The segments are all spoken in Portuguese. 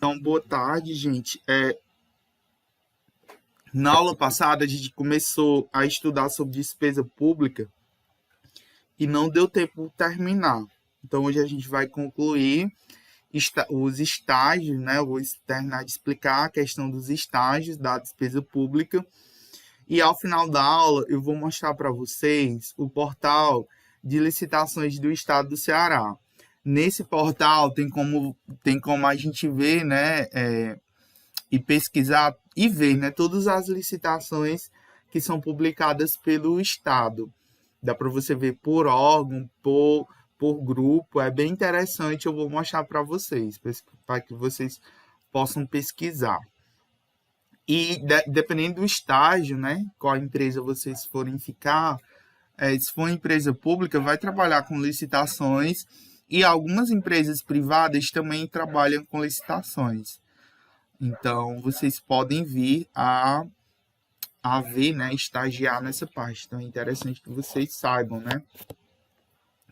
Então, boa tarde, gente. Na aula passada, a gente começou a estudar sobre despesa pública e não deu tempo de terminar. Então, hoje a gente vai concluir os estágios, né? Eu vou terminar de explicar a questão dos estágios da despesa pública. E ao final da aula, eu vou mostrar para vocês o portal de licitações do estado do Ceará. Nesse portal tem como a gente ver, né? E pesquisar e ver, né, todas as licitações que são publicadas pelo Estado. Dá para você ver por órgão, por grupo, é bem interessante, eu vou mostrar para vocês, para que vocês possam pesquisar. E dependendo do estágio, né, qual empresa vocês forem ficar, se for empresa pública, vai trabalhar com licitações e algumas empresas privadas também trabalham com licitações. Então, vocês podem vir a ver, né, estagiar nessa parte. Então, é interessante que vocês saibam, né?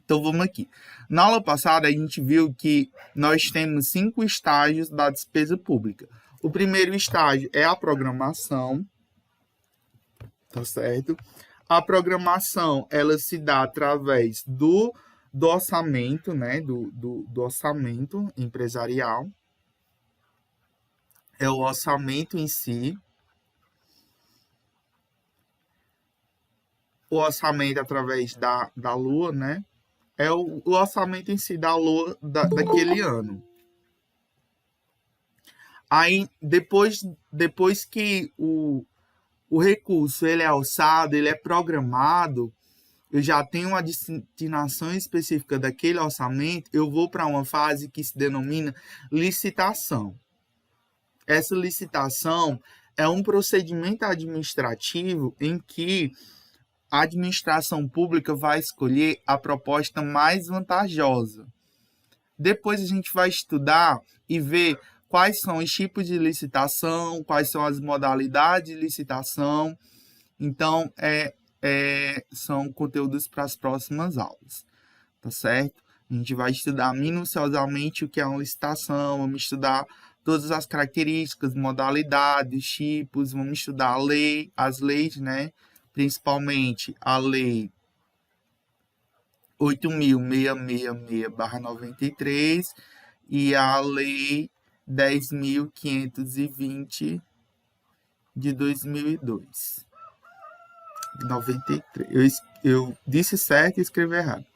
Então, vamos aqui. Na aula passada, a gente viu que nós temos 5 estágios da despesa pública. O primeiro estágio é a programação, tá certo? A programação, ela se dá através do orçamento, né, do orçamento empresarial. É o orçamento em si. O orçamento através da Lua, né? É o orçamento em si da Lua daquele ano. Aí, depois que o recurso ele é orçado, ele é programado, eu já tenho uma destinação específica daquele orçamento, eu vou para uma fase que se denomina licitação. Essa licitação é um procedimento administrativo em que a administração pública vai escolher a proposta mais vantajosa. Depois a gente vai estudar e ver quais são os tipos de licitação, quais são as modalidades de licitação. Então, são conteúdos para as próximas aulas, tá certo? A gente vai estudar minuciosamente o que é uma licitação, vamos estudar todas as características, modalidades, tipos, vamos estudar as leis, né? Principalmente a Lei 8.666/93 e a Lei 10.520 de 2002. 93. Eu disse certo e escrevi errado.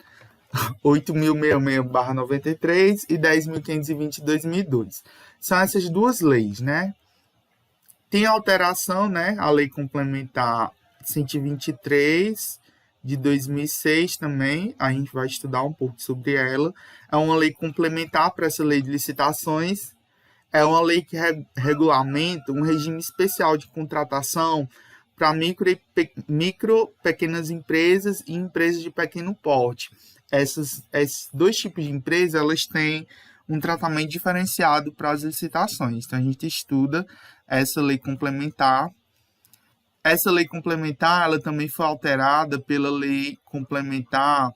8.666/93 e 10.520 de 2002. São essas duas leis, né? Tem alteração, né? A Lei Complementar 123 de 2006 também, a gente vai estudar um pouco sobre ela. É uma lei complementar para essa lei de licitações. É uma lei que regulamenta um regime especial de contratação para micro, pequenas empresas e empresas de pequeno porte. Esses dois tipos de empresas, elas têm um tratamento diferenciado para as licitações. Então, a gente estuda essa lei complementar. Essa lei complementar, ela também foi alterada pela lei complementar,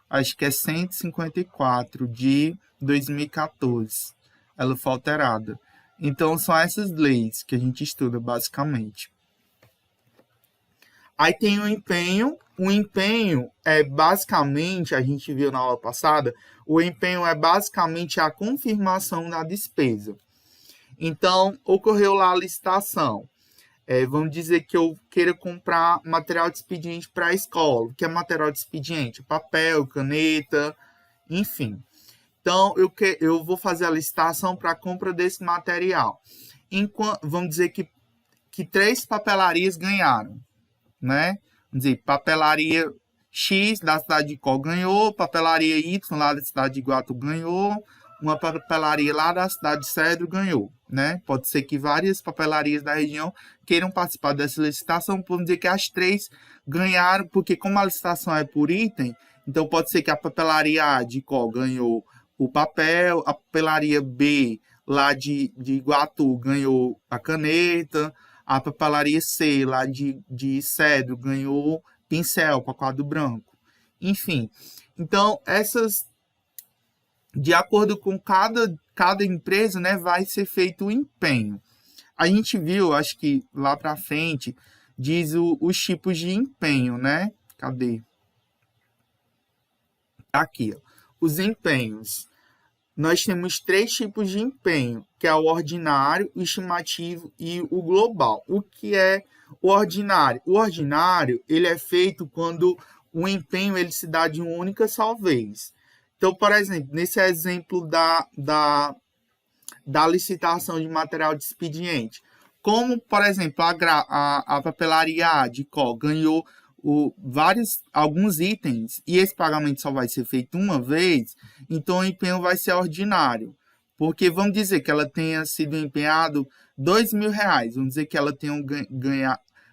acho que é 154 de 2014. Ela foi alterada. Então, são essas leis que a gente estuda, basicamente. Aí tem o empenho. O empenho é basicamente, a gente viu na aula passada, o empenho é basicamente a confirmação da despesa. Então, ocorreu lá a licitação. Vamos dizer que eu queira comprar material de expediente para a escola. O que é material de expediente? Papel, caneta, enfim. Então, eu vou fazer a licitação para a compra desse material. Vamos dizer que 3 papelarias ganharam, né? Vamos dizer, papelaria X da cidade de Icó ganhou, papelaria Y lá da cidade de Iguatu ganhou, uma papelaria lá da cidade de Cedro ganhou, né? Pode ser que várias papelarias da região queiram participar dessa licitação, vamos dizer que as 3 ganharam, porque como a licitação é por item, então pode ser que a papelaria A de Icó ganhou o papel, a papelaria B lá de Iguatu ganhou a caneta, a papelaria C lá de Cedro ganhou pincel para quadro branco. Enfim, então essas de acordo com cada empresa, né, vai ser feito o empenho. A gente viu, acho que lá para frente, diz os tipos de empenho, né? Cadê? Aqui, ó. Os empenhos. Nós temos três tipos de empenho, que é o ordinário, o estimativo e o global. O que é o ordinário? O ordinário, ele é feito quando o empenho ele se dá de uma única só vez. Então, por exemplo, nesse exemplo da licitação de material de expediente, como, por exemplo, a papelaria de Có ganhou alguns itens e esse pagamento só vai ser feito uma vez, então o empenho vai ser ordinário. Porque vamos dizer que ela tenha sido empenhado R$ 2.000. Vamos dizer que ela tenha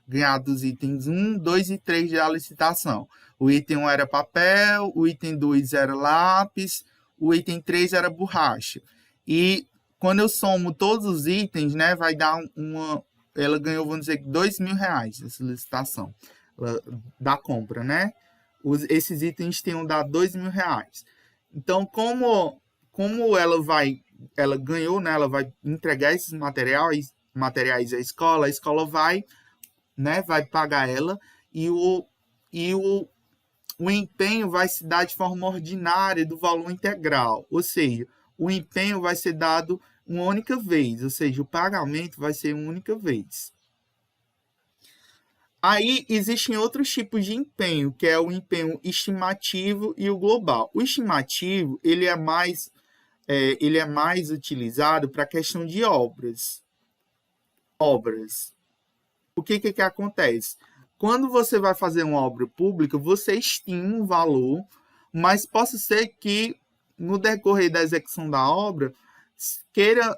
ganhado os itens 1, 2 e 3 da licitação. O item 1 era papel, o item 2 era lápis, o item 3 era borracha. E quando eu somo todos os itens, né, vai dar uma... Ela ganhou, vamos dizer, R$ 2.000 essa licitação da compra, né? Esses itens tenham dado R$ 2.000. Então, como ela ganhou, né? Ela vai entregar esses materiais à escola, a escola vai, né? Vai pagar ela e o empenho vai se dar de forma ordinária do valor integral, ou seja, o empenho vai ser dado uma única vez, ou seja, o pagamento vai ser uma única vez. Aí existem outros tipos de empenho, que é o empenho estimativo e o global. O estimativo ele é mais utilizado para a questão de obras. O que acontece? Quando você vai fazer uma obra pública, você estima um valor, mas possa ser que no decorrer da execução da obra queira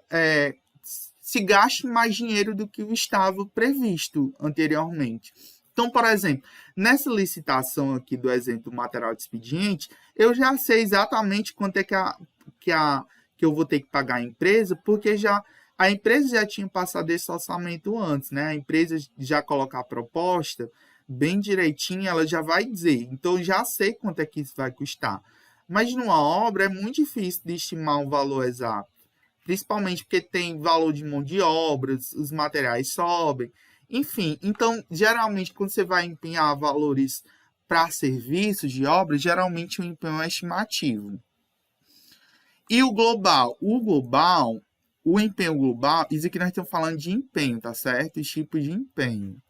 se gaste mais dinheiro do que o estava previsto anteriormente. Então, por exemplo, nessa licitação aqui do exemplo do material de expediente, eu já sei exatamente quanto é que eu vou ter que pagar a empresa, porque a empresa já tinha passado esse orçamento antes, né? A empresa já coloca a proposta bem direitinho, ela já vai dizer. Então, eu já sei quanto é que isso vai custar. Mas numa obra é muito difícil de estimar um valor exato. Principalmente porque tem valor de mão de obra, os materiais sobem. Enfim, então, geralmente, quando você vai empenhar valores para serviços de obra, geralmente o empenho é estimativo. E o global? O empenho global, isso aqui nós estamos falando de empenho, tá certo? Esse tipo de empenho.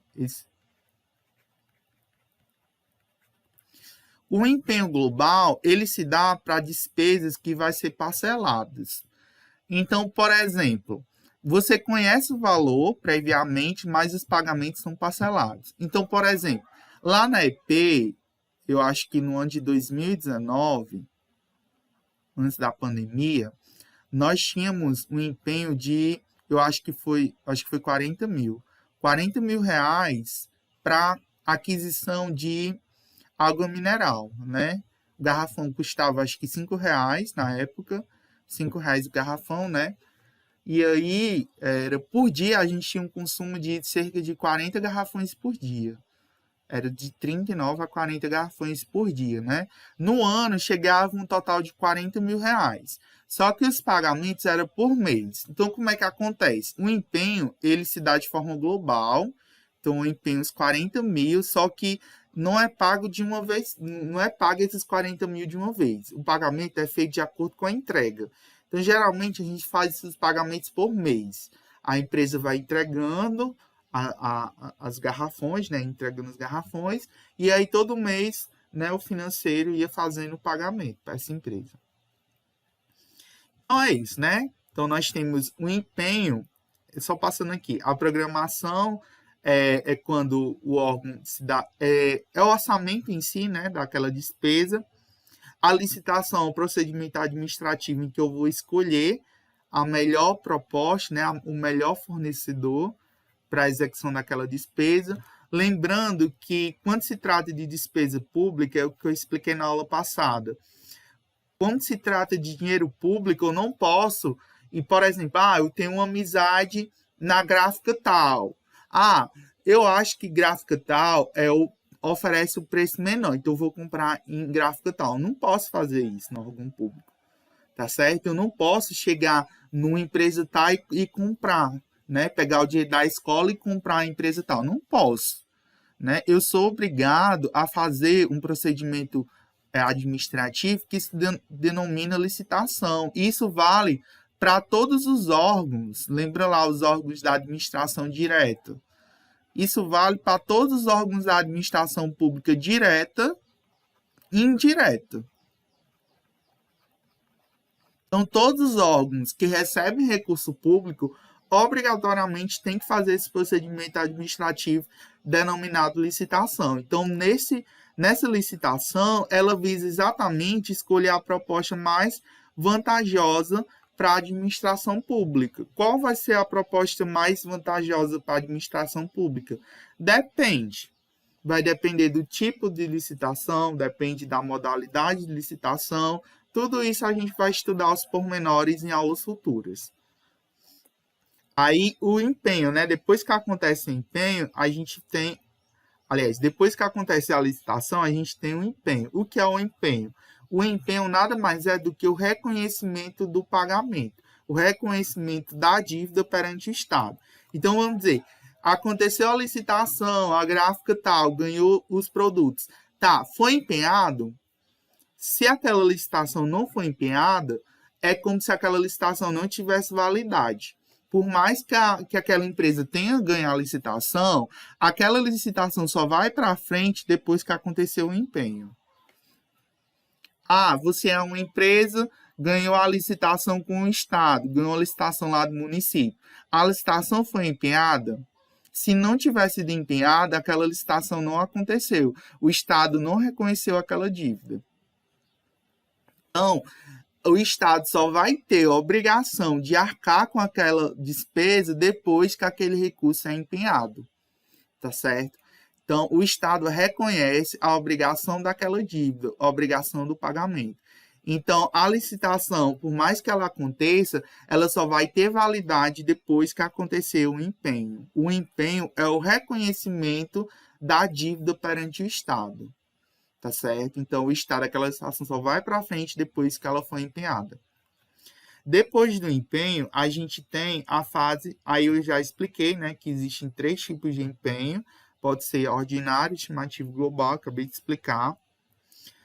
O empenho global, ele se dá para despesas que vai ser parceladas. Então, por exemplo, você conhece o valor previamente, mas os pagamentos são parcelados. Então, por exemplo, lá na EP, eu acho que no ano de 2019, antes da pandemia, nós tínhamos um empenho de, eu acho que foi 40 mil. 40 mil reais para aquisição de água mineral, né? O garrafão custava, acho que R$ 5 na época, R$ 5 o garrafão, né? E aí, por dia, a gente tinha um consumo de cerca de 40 garrafões por dia. Era de 39 a 40 garrafões por dia, né? No ano, chegava um total de R$ 40 mil. Só que os pagamentos eram por mês. Então, como é que acontece? O empenho, ele se dá de forma global. Então, eu empenho os 40 mil, só que não é pago de uma vez, não é pago esses 40 mil de uma vez. O pagamento é feito de acordo com a entrega. Então, geralmente, a gente faz esses pagamentos por mês. A empresa vai entregando as garrafões, né? Entregando os garrafões, e aí todo mês, né, o financeiro ia fazendo o pagamento para essa empresa. Então, é isso, né? Então, nós temos o empenho, só passando aqui, a programação é quando o órgão se dá, o orçamento em si, né, daquela despesa. A licitação é o procedimento administrativo em que eu vou escolher a melhor proposta, né, o melhor fornecedor para a execução daquela despesa. Lembrando que, quando se trata de despesa pública, é o que eu expliquei na aula passada. Quando se trata de dinheiro público, eu não posso, e por exemplo, eu tenho uma amizade na gráfica tal. Eu acho que gráfica tal oferece o preço menor, então eu vou comprar em gráfica tal. Não posso fazer isso no órgão público. tá certo? Eu não posso chegar numa empresa tal e comprar, né? Pegar o dinheiro da escola e comprar a empresa tal. Não posso, né? Eu sou obrigado a fazer um procedimento administrativo que se denomina licitação. Isso vale para todos os órgãos. Lembra lá os órgãos da administração direta. Isso vale para todos os órgãos da administração pública direta e indireta. Então, todos os órgãos que recebem recurso público obrigatoriamente têm que fazer esse procedimento administrativo denominado licitação. Então, nessa licitação, ela visa exatamente escolher a proposta mais vantajosa para a administração pública. Qual vai ser a proposta mais vantajosa para a administração pública? Depende. Vai depender do tipo de licitação, depende da modalidade de licitação. Tudo isso a gente vai estudar os pormenores em aulas futuras. Aí o empenho, né? Depois que acontece o empenho, a gente tem... Aliás, depois que acontece a licitação, a gente tem o empenho. O que é o empenho? O empenho nada mais é do que o reconhecimento do pagamento, o reconhecimento da dívida perante o Estado. Então, vamos dizer, aconteceu a licitação, a gráfica tal, ganhou os produtos. Tá, foi empenhado? Se aquela licitação não foi empenhada, é como se aquela licitação não tivesse validade. Por mais que aquela empresa tenha ganho a licitação, aquela licitação só vai para frente depois que aconteceu o empenho. Ah, você é uma empresa, ganhou a licitação com o Estado, ganhou a licitação lá do município. A licitação foi empenhada? Se não tivesse sido empenhada, aquela licitação não aconteceu. O Estado não reconheceu aquela dívida. Então, o Estado só vai ter a obrigação de arcar com aquela despesa depois que aquele recurso é empenhado. Tá certo? Então, o Estado reconhece a obrigação daquela dívida, a obrigação do pagamento. Então, a licitação, por mais que ela aconteça, ela só vai ter validade depois que aconteceu o empenho. O empenho é o reconhecimento da dívida perante o Estado. Tá certo? Então, o Estado, aquela licitação só vai para frente depois que ela foi empenhada. Depois do empenho, a gente tem a fase, aí eu já expliquei, né, que existem 3 tipos de empenho. Pode ser ordinário, estimativo global, acabei de explicar.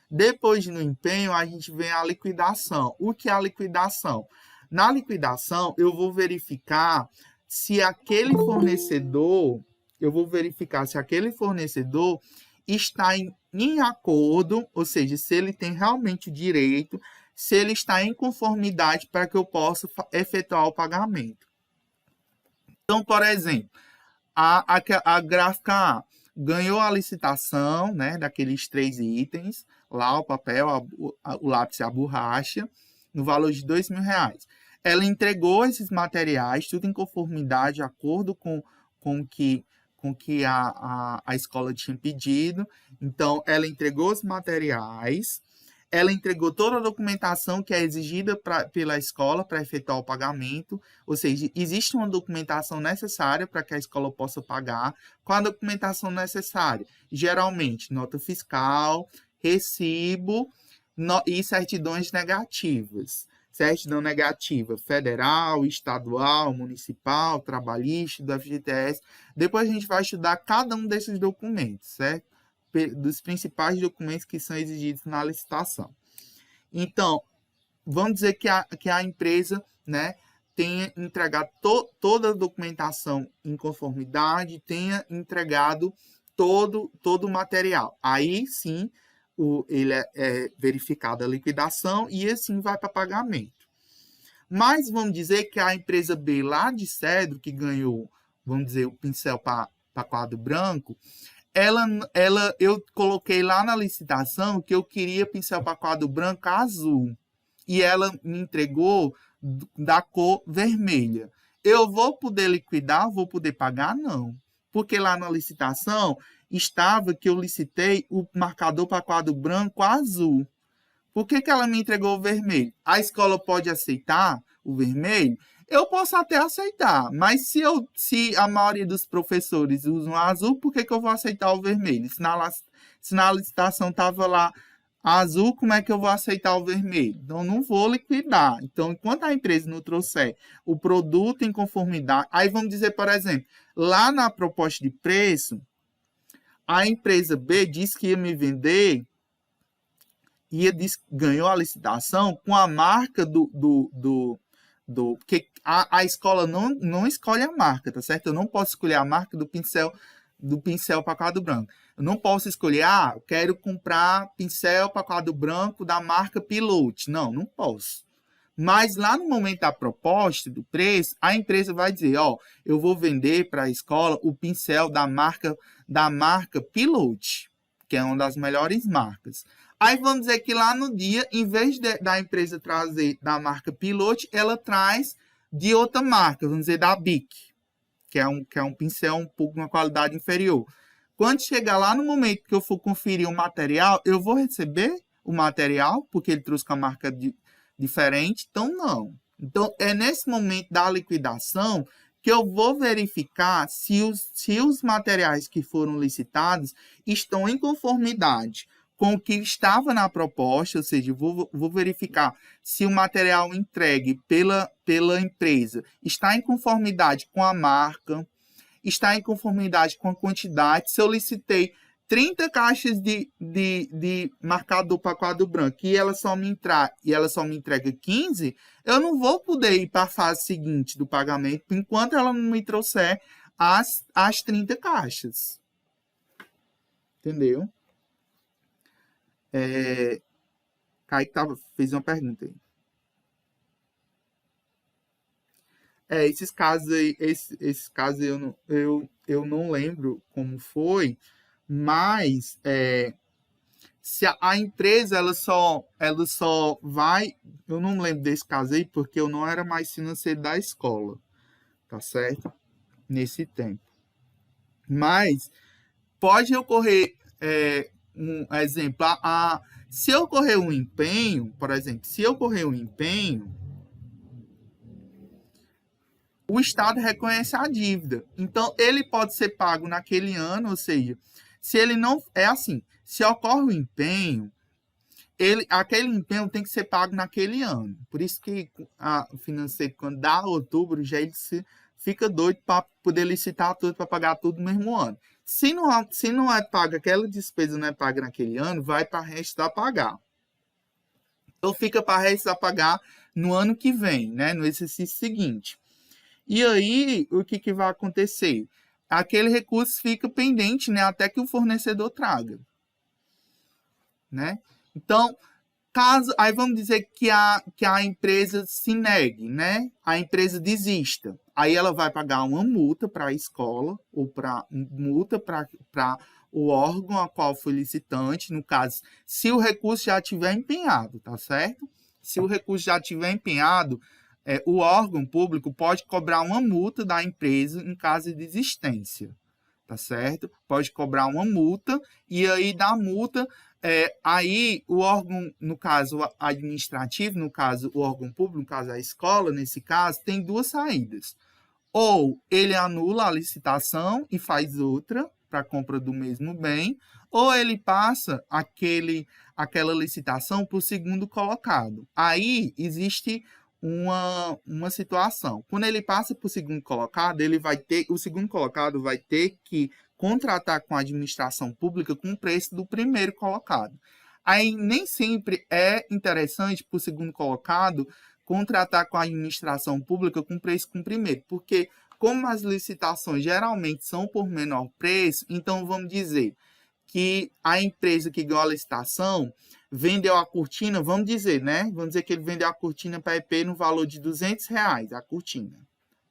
Depois do empenho, a gente vem a liquidação. O que é a liquidação? Na liquidação, eu vou verificar se aquele fornecedor, está em acordo, ou seja, se ele tem realmente o direito, se ele está em conformidade para que eu possa efetuar o pagamento. Então, por exemplo, a gráfica A ganhou a licitação, né, daqueles 3 itens, lá o papel, o lápis e a borracha, no valor de R$2.000. Ela entregou esses materiais, tudo em conformidade, de acordo com que a escola tinha pedido. Então, ela entregou os materiais, ela entregou toda a documentação que é exigida pela escola para efetuar o pagamento, ou seja, existe uma documentação necessária para que a escola possa pagar. Qual a documentação necessária? Geralmente, nota fiscal, recibo e certidões negativas. Certidão negativa federal, estadual, municipal, trabalhista, do FGTS. Depois a gente vai estudar cada um desses documentos, certo? Dos principais documentos que são exigidos na licitação. Então, vamos dizer que a empresa, né, tenha entregado toda a documentação em conformidade, tenha entregado todo o material. Aí sim, ele é verificada a liquidação e assim vai para pagamento. Mas vamos dizer que a empresa B lá de Cedro, que ganhou, vamos dizer, o pincel para quadro branco, eu coloquei lá na licitação que eu queria pincel para quadro branco azul. E ela me entregou da cor vermelha. Eu vou poder liquidar? Vou poder pagar? Não. Porque lá na licitação estava que eu licitei o marcador para quadro branco azul. Por que ela me entregou o vermelho? A escola pode aceitar o vermelho? Eu posso até aceitar, mas se a maioria dos professores usam azul, por que eu vou aceitar o vermelho? Se na licitação estava lá Azul, como é que eu vou aceitar o vermelho? Então, não vou liquidar. Então, enquanto a empresa não trouxer o produto em conformidade, aí vamos dizer, por exemplo, lá na proposta de preço, a empresa B disse que ia me vender, ganhou a licitação com a marca porque a escola não escolhe a marca, tá certo? Eu não posso escolher a marca do pincel para quadro branco. Eu não posso escolher, eu quero comprar pincel para quadro branco da marca Pilote. Não posso. Mas lá no momento da proposta, do preço, a empresa vai dizer, eu vou vender para a escola o pincel da marca Pilote, que é uma das melhores marcas. Aí vamos dizer que lá no dia, em vez da empresa trazer da marca Pilote, ela traz de outra marca, vamos dizer da Bic, que é um pincel um pouco uma qualidade inferior. Quando chegar lá no momento que eu for conferir o material, eu vou receber o material, porque ele trouxe com a marca diferente, então não. Então, é nesse momento da liquidação que eu vou verificar se os materiais que foram licitados estão em conformidade com o que estava na proposta, ou seja, vou verificar se o material entregue pela empresa está em conformidade com a marca, está em conformidade com a quantidade. Se eu licitei 30 caixas de marcador para quadro branco e ela só me entrega 15, eu não vou poder ir para a fase seguinte do pagamento enquanto ela não me trouxer as 30 caixas. Entendeu? Kaique fez uma pergunta aí. Esses casos aí, eu não lembro como foi, mas se a empresa ela só vai, eu não lembro desse caso aí porque eu não era mais financeiro da escola, tá certo? Nesse tempo. Mas pode ocorrer um exemplo, se ocorrer um empenho, por exemplo, o Estado reconhece a dívida. Então, ele pode ser pago naquele ano, ou seja, se ele não... É assim, se ocorre o empenho, aquele empenho tem que ser pago naquele ano. Por isso que o financeiro, quando dá outubro, já ele fica doido para poder licitar tudo, para pagar tudo no mesmo ano. Se não é paga, aquela despesa não é paga naquele ano, vai para resto a pagar. Então, fica para resto a pagar no ano que vem, né? No exercício seguinte. E aí, o que vai acontecer? Aquele recurso fica pendente, né, até que o fornecedor traga. Né? Então, aí vamos dizer que a empresa se negue, né? A empresa desista. Aí ela vai pagar uma multa para a escola, ou multa para o órgão a qual foi licitante, no caso, se o recurso já estiver empenhado, tá certo? Se o recurso já estiver empenhado, o órgão público pode cobrar uma multa da empresa em caso de desistência, tá certo? Pode cobrar uma multa e aí da multa, aí o órgão, no caso administrativo, no caso o órgão público, no caso a escola, nesse caso, tem duas saídas. Ou ele anula a licitação e faz outra para a compra do mesmo bem, ou ele passa aquela licitação para o segundo colocado. Aí existe uma situação. Quando ele passa para o segundo colocado, o segundo colocado vai ter que contratar com a administração pública com o preço do primeiro colocado. Aí nem sempre é interessante para o segundo colocado contratar com a administração pública com preço com o primeiro, porque como as licitações geralmente são por menor preço, então vamos dizer que a empresa que ganhou a licitação vendeu a cortina, vamos dizer, né? Vamos dizer que ele vendeu a cortina para a EP no valor de R$200, a cortina.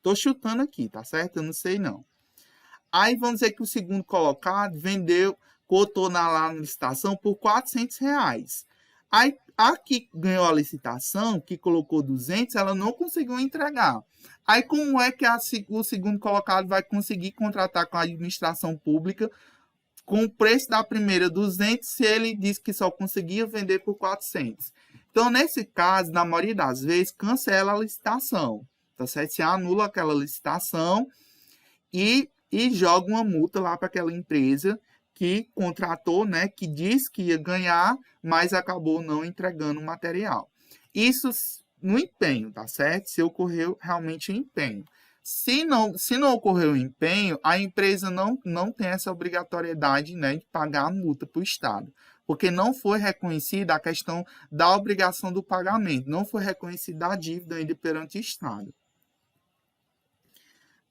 Tô chutando aqui, tá certo? Eu não sei não. Aí vamos dizer que o segundo colocado cotou lá na licitação por R$400. Aí a que ganhou a licitação, que colocou 200, ela não conseguiu entregar. Aí como é que o segundo colocado vai conseguir contratar com a administração pública com o preço da primeira 200, se ele disse que só conseguia vender por 400? Então, nesse caso, na maioria das vezes, cancela a licitação, tá certo? Se anula aquela licitação e joga uma multa lá para aquela empresa que contratou, né, que disse que ia ganhar, mas acabou não entregando o material. Isso no empenho, tá certo? Se ocorreu realmente o empenho. Se não ocorreu o empenho, a empresa não tem essa obrigatoriedade, né, de pagar a multa para o Estado, porque não foi reconhecida a questão da obrigação do pagamento, não foi reconhecida a dívida ainda perante o Estado.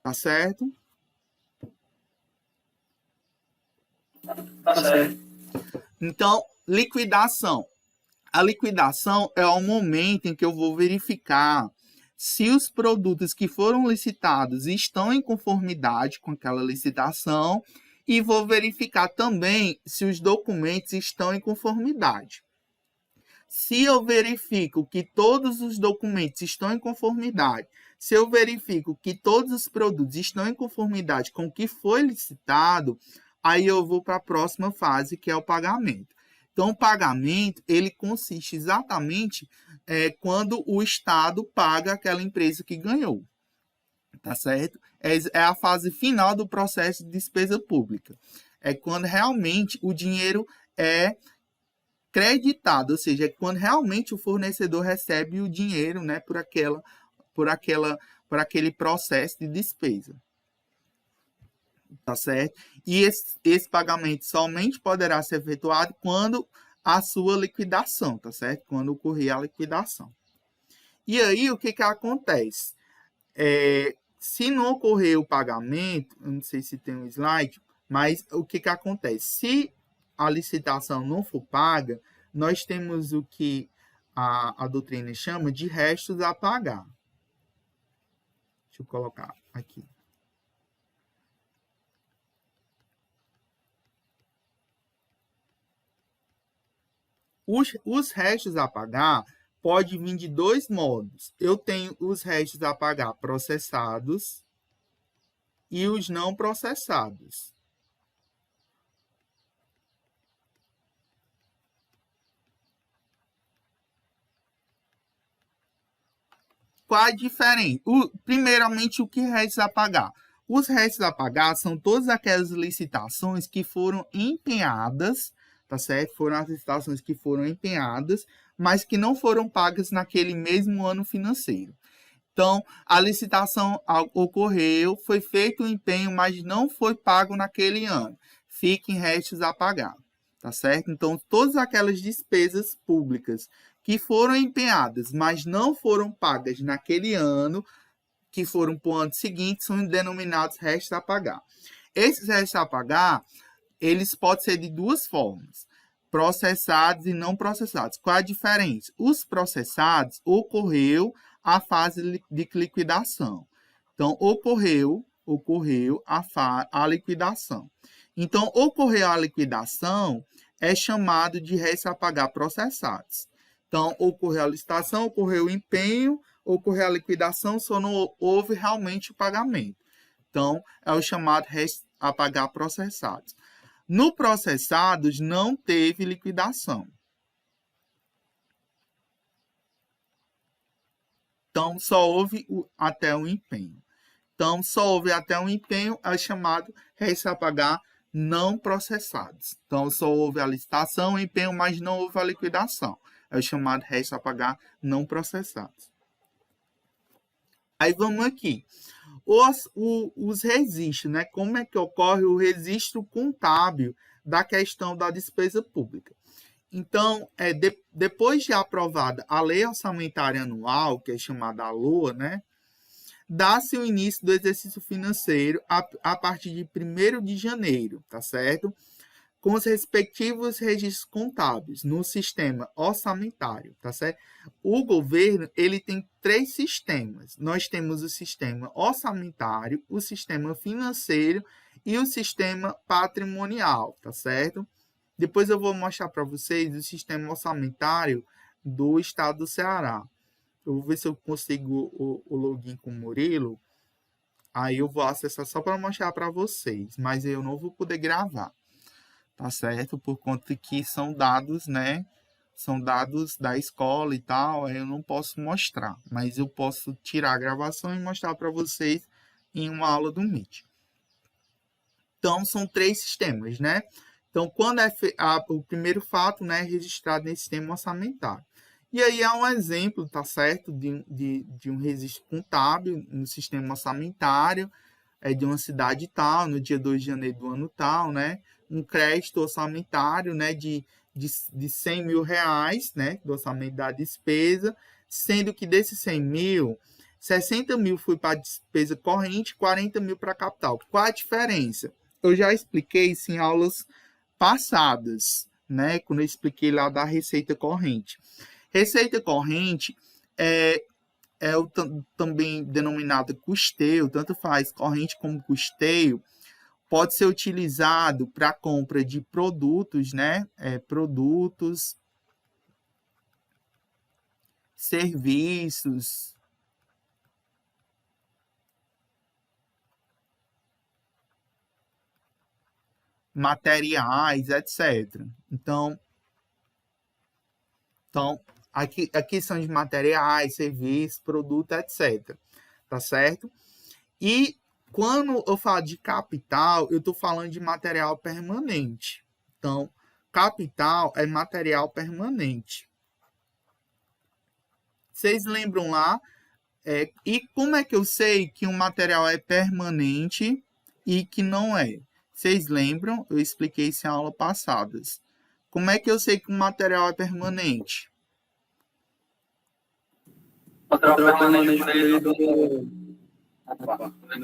Tá certo? Tá certo. Então, liquidação. A liquidação é o momento em que eu vou verificar se os produtos que foram licitados estão em conformidade com aquela licitação e vou verificar também se os documentos estão em conformidade. Se eu verifico que todos os documentos estão em conformidade, se eu verifico que todos os produtos estão em conformidade com o que foi licitado, aí eu vou para a próxima fase, que é o pagamento. Então, o pagamento, ele consiste exatamente quando o Estado paga aquela empresa que ganhou. Tá certo? É a fase final do processo de despesa pública. É quando realmente o dinheiro é creditado, ou seja, é quando realmente o fornecedor recebe o dinheiro, né, por aquele processo de despesa. Tá certo? E esse pagamento somente poderá ser efetuado quando a sua liquidação, tá certo? Quando ocorrer a liquidação. E aí, o que acontece? Se não ocorrer o pagamento, eu não sei se tem um slide, mas o que acontece? Se a licitação não for paga, nós temos o que a doutrina chama de restos a pagar. Deixa eu colocar aqui. Os restos a pagar pode vir de dois modos. Eu tenho os restos a pagar processados e os não processados. Qual a diferença? Primeiramente, o que é restos a pagar? Os restos a pagar são todas aquelas licitações que foram empenhadas, tá certo? Foram as licitações que foram empenhadas, mas que não foram pagas naquele mesmo ano financeiro. Então, a licitação ocorreu, foi feito o empenho, mas não foi pago naquele ano. Fiquem restos a pagar, tá certo? Então, todas aquelas despesas públicas que foram empenhadas, mas não foram pagas naquele ano, que foram para o ano seguinte, são denominados restos a pagar. Esses restos a pagar, eles podem ser de duas formas: processados e não processados. Qual a diferença? Os processados ocorreu a fase de liquidação. Então, ocorreu a liquidação. Então, ocorreu a liquidação é chamado de restos a pagar processados. Então, ocorreu a licitação, ocorreu o empenho, ocorreu a liquidação, só não houve realmente o pagamento. Então, é o chamado restos a pagar processados. No processados, não teve liquidação. Então, só houve até o empenho. Então, só houve até o empenho, é chamado restos a pagar não processados. Então, só houve a licitação, o empenho, mas não houve a liquidação. É o chamado restos a pagar não processados. Aí vamos aqui. Os registros, né? Como é que ocorre o registro contábil da questão da despesa pública? Então, depois de aprovada a Lei Orçamentária Anual, que é chamada a LOA, né? Dá-se o início do exercício financeiro a partir de 1º de janeiro, tá certo? Com os respectivos registros contábeis no sistema orçamentário, tá certo? O governo, ele tem 3 sistemas. Nós temos o sistema orçamentário, o sistema financeiro e o sistema patrimonial, tá certo? Depois eu vou mostrar para vocês o sistema orçamentário do estado do Ceará. Eu vou ver se eu consigo o login com o Murilo. Aí eu vou acessar só para mostrar para vocês, mas eu não vou poder gravar. Tá certo? Por conta que são dados, né? São dados da escola e tal, aí eu não posso mostrar, mas eu posso tirar a gravação e mostrar para vocês em uma aula do Meet. Então, são 3 sistemas, né? Então, quando o primeiro fato, né, é registrado nesse sistema orçamentário. E aí há um exemplo, tá certo, de um registro contábil no sistema orçamentário, de uma cidade tal, no dia 2 de janeiro do ano tal, né? Um crédito orçamentário, né, de 100 mil reais, né, do orçamento da despesa, sendo que desses 100 mil, 60 mil foi para despesa corrente, 40 mil para capital. Qual a diferença? Eu já expliquei isso em aulas passadas, né, quando eu expliquei lá da receita corrente. Receita corrente é também denominada custeio, tanto faz corrente como custeio, pode ser utilizado para compra de produtos, né? Produtos, serviços, materiais, etc. Então aqui são de materiais, serviços, produto, etc. Tá certo? E quando eu falo de capital, eu estou falando de material permanente. Então, capital é material permanente. Vocês lembram lá? E como é que eu sei que um material é permanente e que não é? Vocês lembram? Eu expliquei isso em aula passadas. Como é que eu sei que um material é permanente? Material permanente ele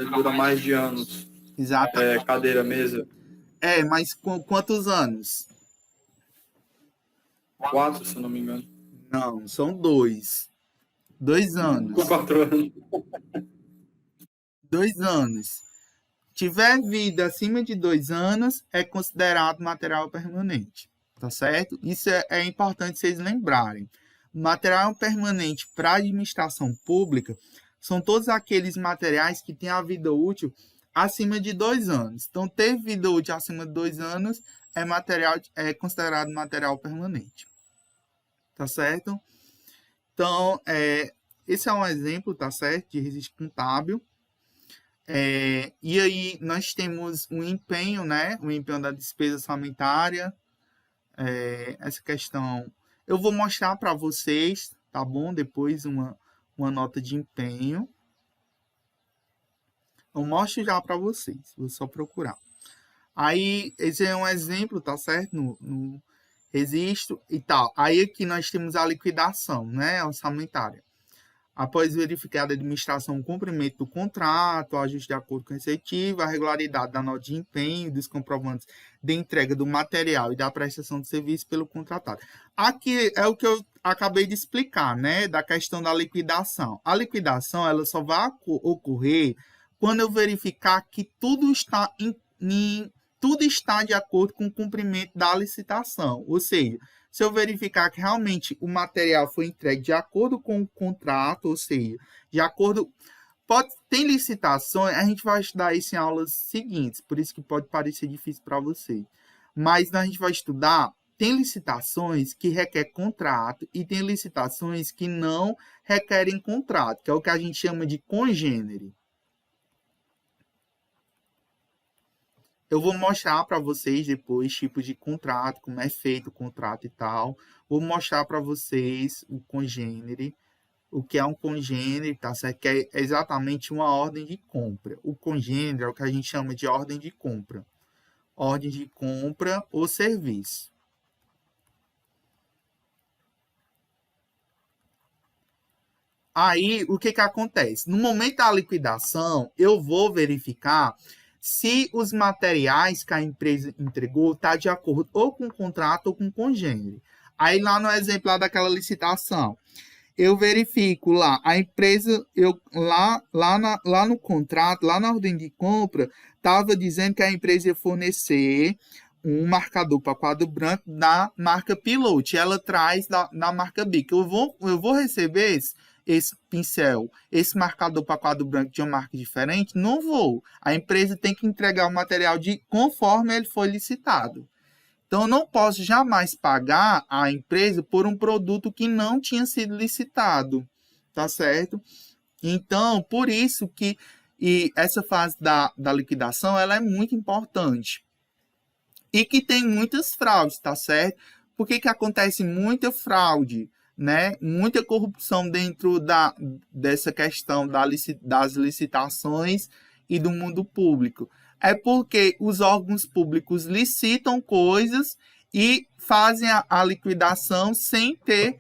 dura mais de anos. Exatamente. Cadeira, mesa. Mas quantos anos? 4, se eu não me engano. Não, são 2. 2 anos. 4 anos. 2 anos. Tiver vida acima de 2 anos, é considerado material permanente. Tá certo? Isso é importante vocês lembrarem. Material permanente para administração pública são todos aqueles materiais que têm a vida útil acima de 2 anos. Então, ter vida útil acima de 2 anos é considerado material permanente. Tá certo? Então, esse é um exemplo, tá certo? De registro contábil. E aí nós temos um empenho, né? O empenho da despesa orçamentária. Essa questão eu vou mostrar para vocês, tá bom? Depois uma nota de empenho. Eu mostro já para vocês, vou só procurar. Aí, esse é um exemplo, tá certo? No registro e tal. Aí aqui nós temos a liquidação, né? Orçamentária. Após verificada a administração, o cumprimento do contrato, o ajuste de acordo com o receptivo, a regularidade da nota de empenho, dos comprovantes de entrega do material e da prestação de serviço pelo contratado. Aqui é o que eu acabei de explicar, né, da questão da liquidação. A liquidação ela só vai ocorrer quando eu verificar que tudo está de acordo com o cumprimento da licitação, ou seja, se eu verificar que realmente o material foi entregue de acordo com o contrato, ou seja, de acordo... Tem licitações, a gente vai estudar isso em aulas seguintes, por isso que pode parecer difícil para vocês. Mas a gente vai estudar, tem licitações que requer contrato e tem licitações que não requerem contrato, que é o que a gente chama de congênere. Eu vou mostrar para vocês depois tipos de contrato, como é feito o contrato e tal. Vou mostrar para vocês o congênere, o que é um congênere, tá certo? Que é exatamente uma ordem de compra. O congênere é o que a gente chama de ordem de compra. Ordem de compra ou serviço. Aí, o que acontece? No momento da liquidação, eu vou verificar se os materiais que a empresa entregou estão de acordo ou com o contrato ou com o congênere. Aí, lá no exemplo lá daquela licitação, eu verifico lá, a empresa, lá no contrato, lá na ordem de compra, estava dizendo que a empresa ia fornecer um marcador para quadro branco da marca Pilot. Ela traz da marca Bic. Eu vou receber esse pincel, esse marcador para quadro branco de uma marca diferente? Não vou. A empresa tem que entregar o material conforme ele foi licitado. Então, eu não posso jamais pagar a empresa por um produto que não tinha sido licitado, tá certo? Então, por isso que essa fase da liquidação ela é muito importante. e que tem muitas fraudes, tá certo? Por que que acontece muita fraude, né? Muita corrupção dentro dessa questão das licitações e do mundo público? É porque os órgãos públicos licitam coisas e fazem a liquidação sem ter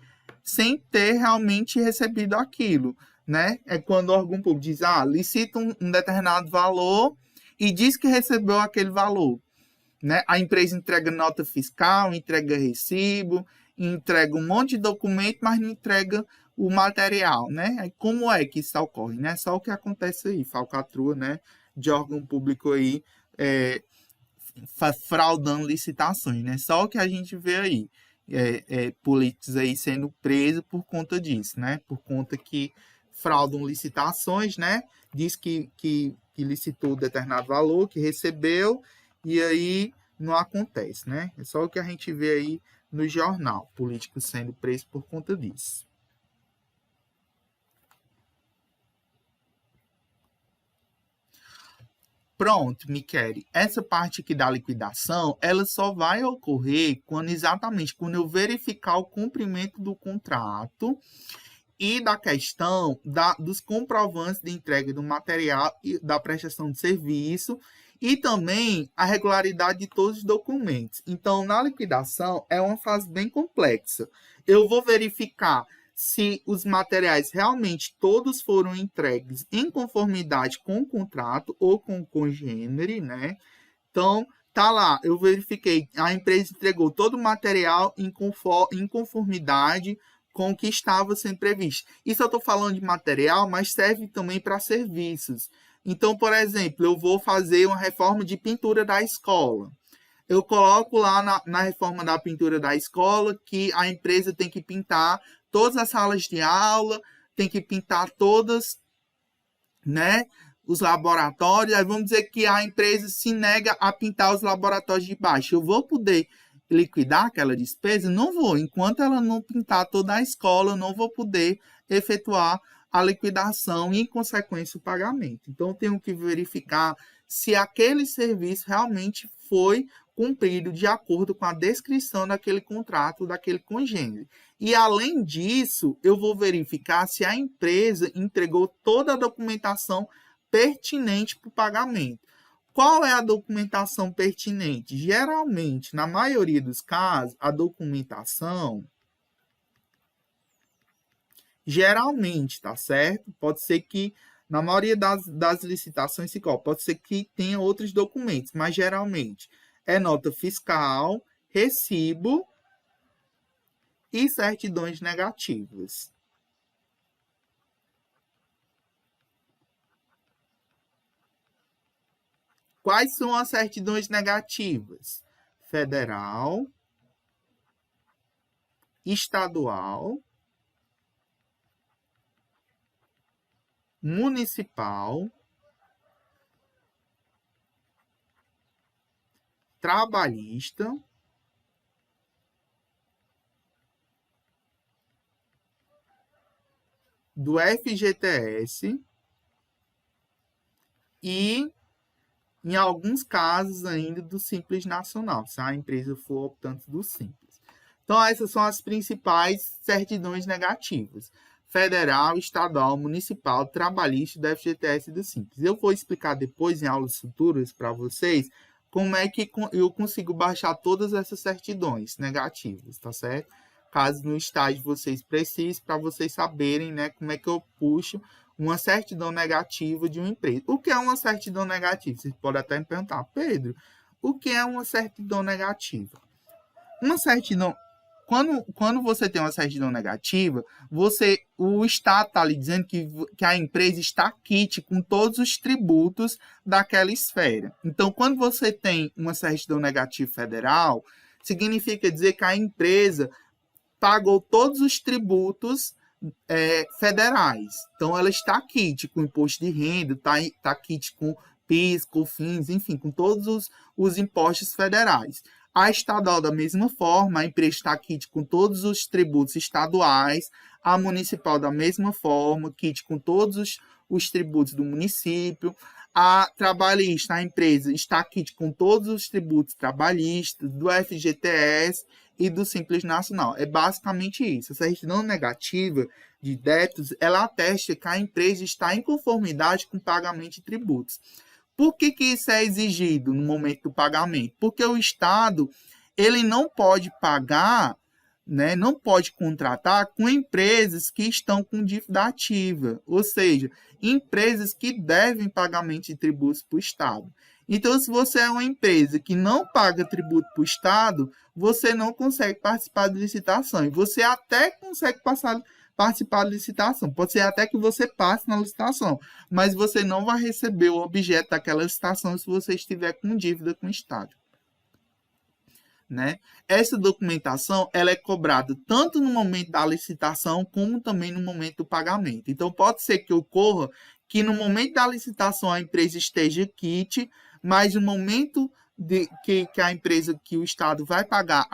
realmente recebido aquilo, né? É quando o órgão público diz, licita um determinado valor e diz que recebeu aquele valor, né? A empresa entrega nota fiscal, entrega recibo, entrega um monte de documento, mas não entrega o material, né? Aí como é que isso ocorre, né? Só o que acontece aí, falcatrua, né? De órgão público aí, fraudando licitações, né? Só o que a gente vê aí, políticos aí sendo presos por conta disso, né? Por conta que fraudam licitações, né? Diz que licitou determinado valor, que recebeu, e aí não acontece, né? É só o que a gente vê aí no jornal, políticos sendo presos por conta disso. Pronto, Michele, essa parte aqui da liquidação, ela só vai ocorrer exatamente quando eu verificar o cumprimento do contrato e da questão dos comprovantes de entrega do material e da prestação de serviço e também a regularidade de todos os documentos. Então, na liquidação, é uma fase bem complexa. Eu vou verificar se os materiais realmente todos foram entregues em conformidade com o contrato ou com o congênere, né? Então, tá lá, eu verifiquei, a empresa entregou todo o material em conformidade com o que estava sendo previsto. Isso eu estou falando de material, mas serve também para serviços. Então, por exemplo, eu vou fazer uma reforma de pintura da escola. Eu coloco lá na reforma da pintura da escola que a empresa tem que pintar todas as salas de aula, tem que pintar todas, né, os laboratórios. Aí vamos dizer que a empresa se nega a pintar os laboratórios de baixo. Eu vou poder liquidar aquela despesa? Não vou. Enquanto ela não pintar toda a escola, eu não vou poder efetuar a liquidação e, em consequência, o pagamento. Então, eu tenho que verificar se aquele serviço realmente foi cumprido de acordo com a descrição daquele contrato, daquele congênere. E, além disso, eu vou verificar se a empresa entregou toda a documentação pertinente para o pagamento. Qual é a documentação pertinente? Geralmente, na maioria dos casos, a documentação... Geralmente, tá certo? Pode ser que, na maioria das licitações, pode ser que tenha outros documentos, mas geralmente é nota fiscal, recibo e certidões negativas. Quais são as certidões negativas? Federal, estadual, municipal, trabalhista, do FGTS e, em alguns casos, ainda do Simples Nacional, se a empresa for optante do Simples. Então, essas são as principais certidões negativas: federal, estadual, municipal, trabalhista, do FGTS e do Simples. Eu vou explicar depois, em aulas futuras, para vocês, como é que eu consigo baixar todas essas certidões negativas, tá certo? Caso no estágio vocês precisem, para vocês saberem, né, como é que eu puxo uma certidão negativa de uma empresa. O que é uma certidão negativa? Vocês podem até me perguntar, Pedro, o que é uma certidão negativa? Uma certidão... Quando você tem uma certidão negativa, o Estado está lhe dizendo que a empresa está quite com todos os tributos daquela esfera. Então, quando você tem uma certidão negativa federal, significa dizer que a empresa pagou todos os tributos federais. Então, ela está quite com imposto de renda, está quite com PIS, COFINS, enfim, com todos os impostos federais. A estadual, da mesma forma, a empresa está quite com todos os tributos estaduais. A municipal, da mesma forma, quite com todos os tributos do município. A trabalhista, a empresa, está aqui com todos os tributos trabalhistas, do FGTS e do Simples Nacional. É basicamente isso. Essa certidão negativa de débitos, ela atesta que a empresa está em conformidade com o pagamento de tributos. Por que isso é exigido no momento do pagamento? Porque o Estado, ele não pode pagar, né, não pode contratar com empresas que estão com dívida ativa, ou seja, empresas que devem pagamento de tributos para o Estado. Então, se você é uma empresa que não paga tributo para o Estado, você não consegue participar de licitação. E você até consegue participar da licitação. Pode ser até que você passe na licitação, mas você não vai receber o objeto daquela licitação se você estiver com dívida com o Estado. Né? Essa documentação ela é cobrada tanto no momento da licitação como também no momento do pagamento. Então, pode ser que ocorra que no momento da licitação a empresa esteja quite, mas no momento que a empresa, que o Estado vai pagar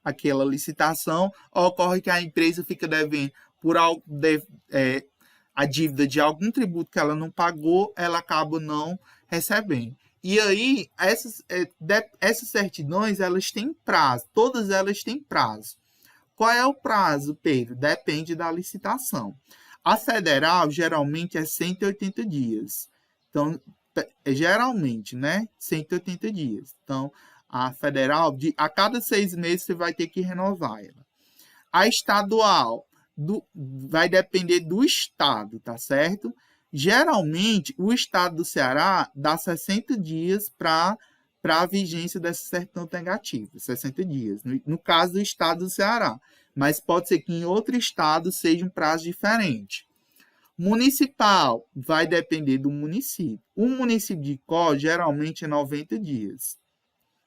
aquela licitação, ocorre que a empresa fica devendo por a dívida de algum tributo que ela não pagou, ela acaba não recebendo. E aí, essas certidões, elas têm prazo, todas elas têm prazo. Qual é o prazo, Pedro? Depende da licitação. A federal, geralmente, é 180 dias. Então, geralmente, né? 180 dias. Então, a federal, a cada 6 meses, você vai ter que renovar ela. A estadual vai depender do estado, tá certo? Geralmente, o estado do Ceará dá 60 dias para a vigência dessa certidão negativa, 60 dias, no caso do estado do Ceará. Mas pode ser que em outro estado seja um prazo diferente. Municipal vai depender do município. O município de Icó geralmente é 90 dias.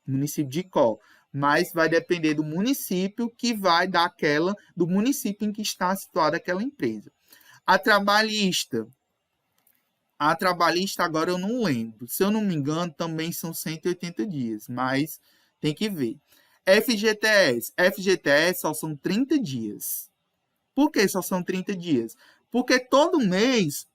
Município de Icó. Mas vai depender do município que vai dar do município em que está situada aquela empresa. A trabalhista agora eu não lembro. Se eu não me engano, também são 180 dias, mas tem que ver. FGTS só são 30 dias. Por que só são 30 dias? Porque todo mês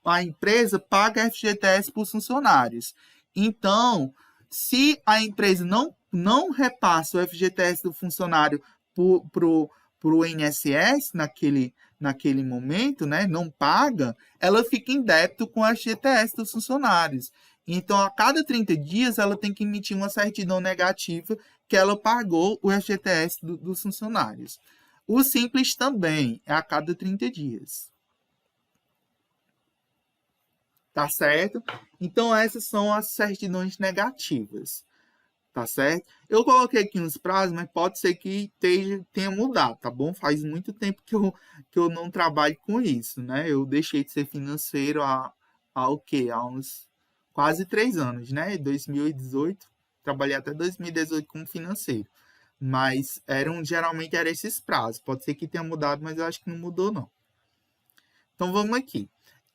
a empresa paga FGTS para os funcionários. Então, se a empresa não repassa o FGTS do funcionário para o INSS naquele momento, né, não paga, ela fica em débito com o FGTS dos funcionários. Então, a cada 30 dias, ela tem que emitir uma certidão negativa que ela pagou o FGTS dos funcionários. O Simples também é a cada 30 dias. Tá certo? Então, essas são as certidões negativas. Tá certo? Eu coloquei aqui uns prazos, mas pode ser que tenha mudado, tá bom? Faz muito tempo que eu não trabalho com isso, né? Eu deixei de ser financeiro há uns quase 3 anos, né? 2018, trabalhei até 2018 como financeiro. Mas geralmente eram esses prazos. Pode ser que tenha mudado, mas eu acho que não mudou, não. Então, vamos aqui.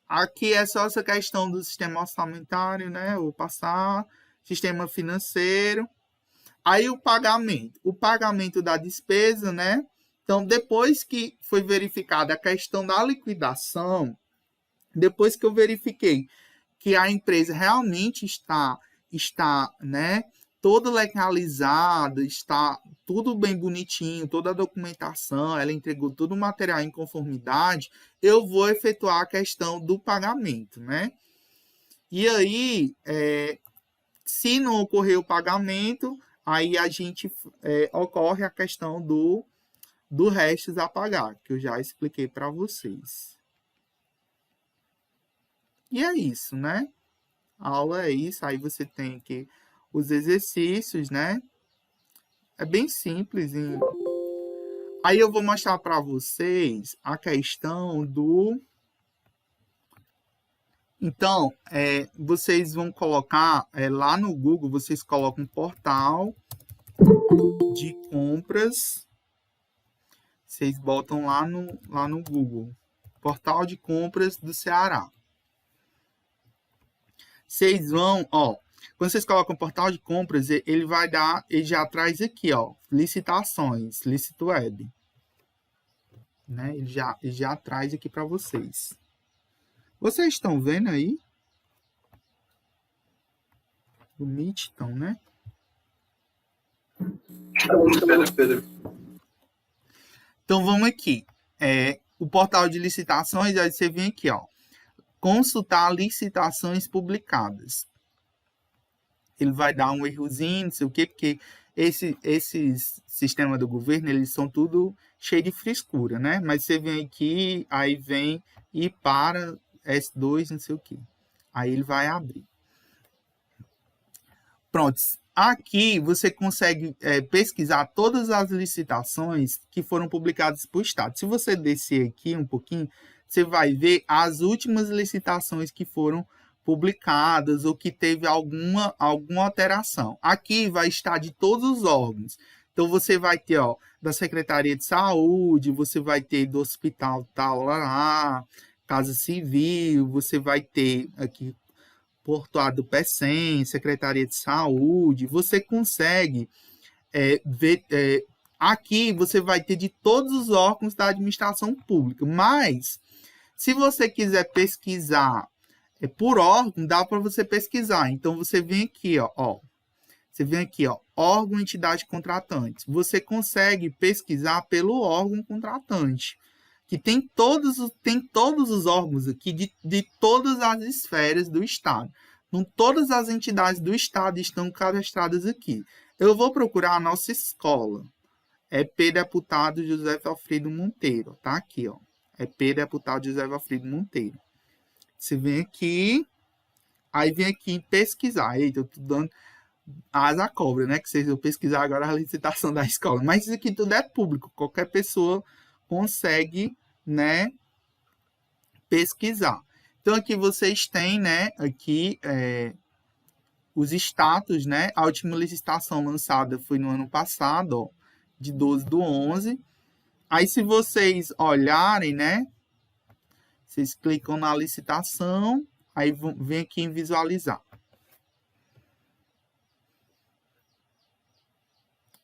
Aqui é só essa questão do sistema orçamentário, né? Eu vou passar... Sistema financeiro. Aí o pagamento da despesa, né? Então, depois que foi verificada a questão da liquidação, depois que eu verifiquei que a empresa realmente está né, toda legalizada, está tudo bem bonitinho, toda a documentação, ela entregou todo o material em conformidade, eu vou efetuar a questão do pagamento, né? E aí, se não ocorrer o pagamento, aí ocorre a questão do restos a pagar, que eu já expliquei para vocês. E é isso, né? A aula é isso, aí você tem aqui os exercícios, né? É bem simples. Aí eu vou mostrar para vocês a questão do... Então, vocês vão colocar lá no Google, vocês colocam portal de compras. Vocês botam lá no Google, portal de compras do Ceará. Vocês vão, quando vocês colocam portal de compras, ele já traz aqui, licitações, Licitweb. né? Ele já traz aqui para vocês. Vocês estão vendo aí? O Meet estão, né? Pedro. Então, vamos aqui. O portal de licitações, aí você vem aqui, ó. Consultar licitações publicadas. Ele vai dar um errozinho, não sei o quê, porque esses sistemas do governo, eles são tudo cheio de frescura, né? Mas você vem aqui, aí vem e para S2, não sei o quê. Aí ele vai abrir. Pronto. Aqui você consegue pesquisar todas as licitações que foram publicadas por Estado. Se você descer aqui um pouquinho, você vai ver as últimas licitações que foram publicadas ou que teve alguma alteração. Aqui vai estar de todos os órgãos. Então, você vai ter da Secretaria de Saúde, você vai ter do Hospital tal, lá, Casa Civil, você vai ter aqui Portuário do PECEM, Secretaria de Saúde, você consegue ver... aqui você vai ter de todos os órgãos da administração pública, mas se você quiser pesquisar por órgão, dá para você pesquisar. Então, você vem aqui, você vem aqui, órgão, entidade contratante. Você consegue pesquisar pelo órgão contratante, que tem todos os órgãos aqui de todas as esferas do Estado. Então, todas as entidades do Estado estão cadastradas aqui. Eu vou procurar a nossa escola. EP Deputado José Valfrido Monteiro. Tá aqui, EP Deputado José Valfrido Monteiro. Você vem aqui, aí vem aqui em pesquisar. Eita, eu tô dando asa à cobra, né? Que vocês vão pesquisar agora a licitação da escola. Mas isso aqui tudo é público. Qualquer pessoa consegue, né, pesquisar. Então, aqui vocês têm, né, aqui os status, né? A última licitação lançada foi no ano passado, de 12/11. Aí, se vocês olharem, né, vocês clicam na licitação, aí vem aqui em visualizar.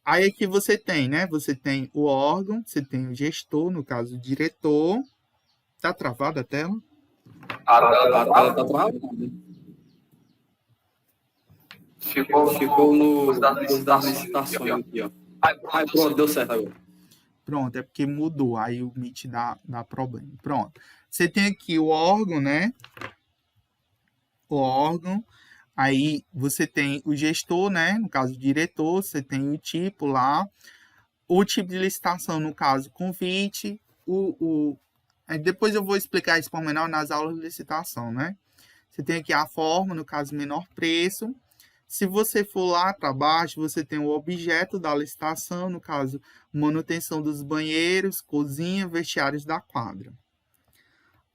Aí aqui você tem, né? Você tem o órgão, você tem o gestor, no caso o diretor. Tá travada a tela? Tá travado. Ficou no das licitações aqui, ó. Aí, pronto, deu certo agora. Pronto, é porque mudou, aí o Meet dá problema. Pronto. Você tem aqui o órgão, né? O órgão. Aí você tem o gestor, né? No caso, o diretor. Você tem o tipo lá. O tipo de licitação, no caso, convite. Depois eu vou explicar isso por menor nas aulas de licitação, né? Você tem aqui a forma, no caso, menor preço. Se você for lá para baixo, você tem o objeto da licitação, no caso, manutenção dos banheiros, cozinha, vestiários da quadra.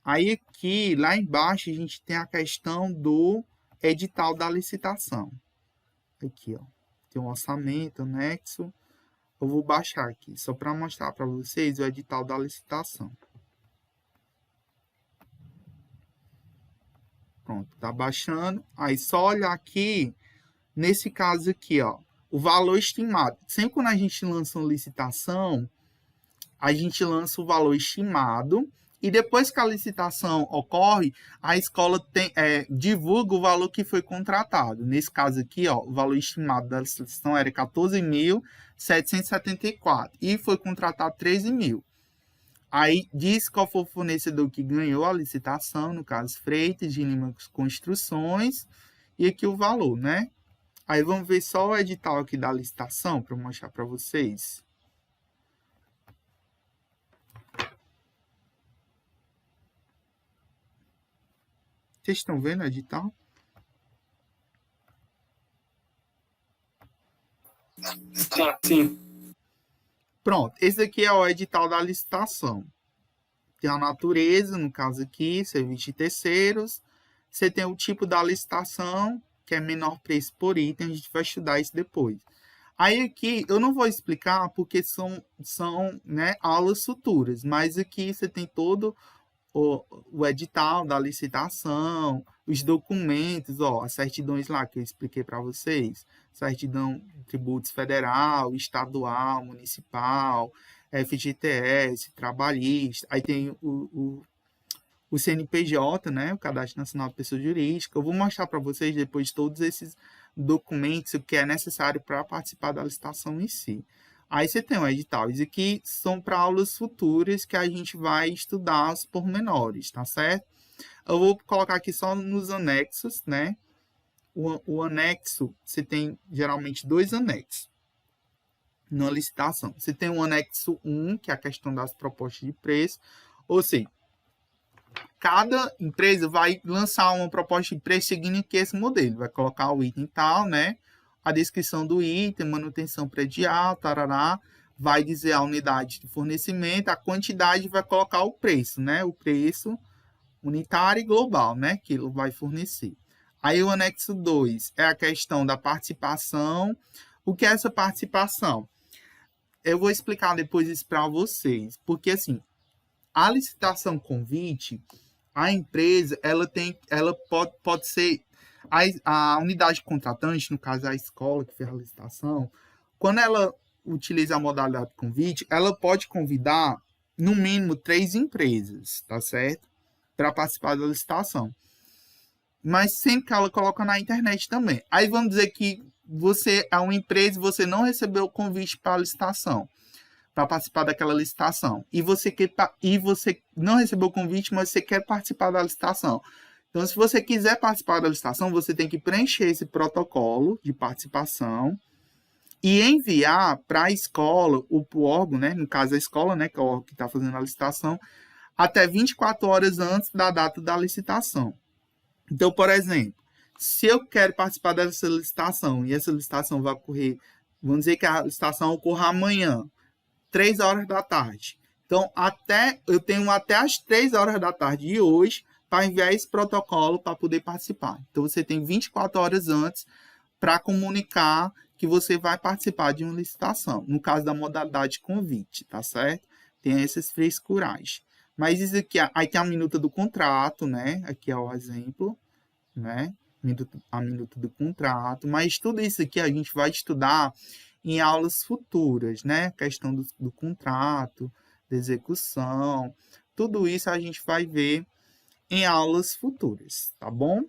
Aí aqui, lá embaixo, a gente tem a questão do edital da licitação. Aqui, ó, tem um orçamento, anexo. Eu vou baixar aqui, só para mostrar para vocês o edital da licitação. Pronto, tá baixando. Aí, só olhar aqui, nesse caso aqui, ó, o valor estimado. Sempre quando a gente lança uma licitação, a gente lança o valor estimado e depois que a licitação ocorre, a escola divulga o valor que foi contratado. Nesse caso aqui, ó, o valor estimado da licitação era 14.774 e foi contratado 13.000. Aí diz qual foi o fornecedor que ganhou a licitação, no caso Freitas de Lima Construções, e aqui o valor, né? Aí vamos ver só o edital aqui da licitação para mostrar para vocês. Vocês estão vendo o edital? Sim. Pronto, esse aqui é o edital da licitação. Tem a natureza, no caso aqui, serviço de terceiros. Você tem o tipo da licitação, que é menor preço por item, a gente vai estudar isso depois. Aí aqui, eu não vou explicar porque são né, aulas futuras, mas aqui você tem todo o edital da licitação, os documentos, ó, as certidões lá que eu expliquei para vocês, certidão, tributos federal, estadual, municipal, FGTS, trabalhista, aí tem o CNPJ, né, o Cadastro Nacional de Pessoa Jurídica. Eu vou mostrar para vocês depois todos esses documentos que é necessário para participar da licitação em si. Aí você tem o edital. Isso aqui são para aulas futuras que a gente vai estudar os pormenores, tá certo? Eu vou colocar aqui só nos anexos, né? O anexo, você tem geralmente 2 anexos numa licitação. Você tem o anexo 1, que é a questão das propostas de preço, ou seja, cada empresa vai lançar uma proposta de preço seguindo que esse modelo. Vai colocar o item tal, né? A descrição do item, manutenção predial, tarará. Vai dizer a unidade de fornecimento, a quantidade, vai colocar o preço, né? O preço unitário e global, né? Que ele vai fornecer. Aí o anexo 2 é a questão da participação. O que é essa participação? Eu vou explicar depois isso para vocês. Porque, assim, a licitação convite, a empresa, ela pode ser a unidade contratante, no caso a escola que fez a licitação, quando ela utiliza a modalidade convite, ela pode convidar no mínimo 3 empresas, tá certo? Para participar da licitação. Mas sempre que ela coloca na internet também. Aí vamos dizer que você é uma empresa e você não recebeu o convite para a licitação, para participar daquela licitação. E você não recebeu o convite, mas você quer participar da licitação. Então, se você quiser participar da licitação, você tem que preencher esse protocolo de participação e enviar para a escola, ou para o órgão, né? No caso, a escola, né? Que é o órgão que está fazendo a licitação, até 24 horas antes da data da licitação. Então, por exemplo, se eu quero participar dessa licitação e essa licitação vai ocorrer, vamos dizer que a licitação ocorra amanhã, 3 horas da tarde. Então, eu tenho até as 3 horas da tarde de hoje para enviar esse protocolo para poder participar. Então, você tem 24 horas antes para comunicar que você vai participar de uma licitação. No caso da modalidade convite, tá certo? Tem esses frescurais. Mas isso aqui, aí tem a minuta do contrato, né? Aqui é o exemplo, né? A minuta do contrato. Mas tudo isso aqui a gente vai estudar em aulas futuras, né? A questão do contrato, da execução. Tudo isso a gente vai ver em aulas futuras, tá bom?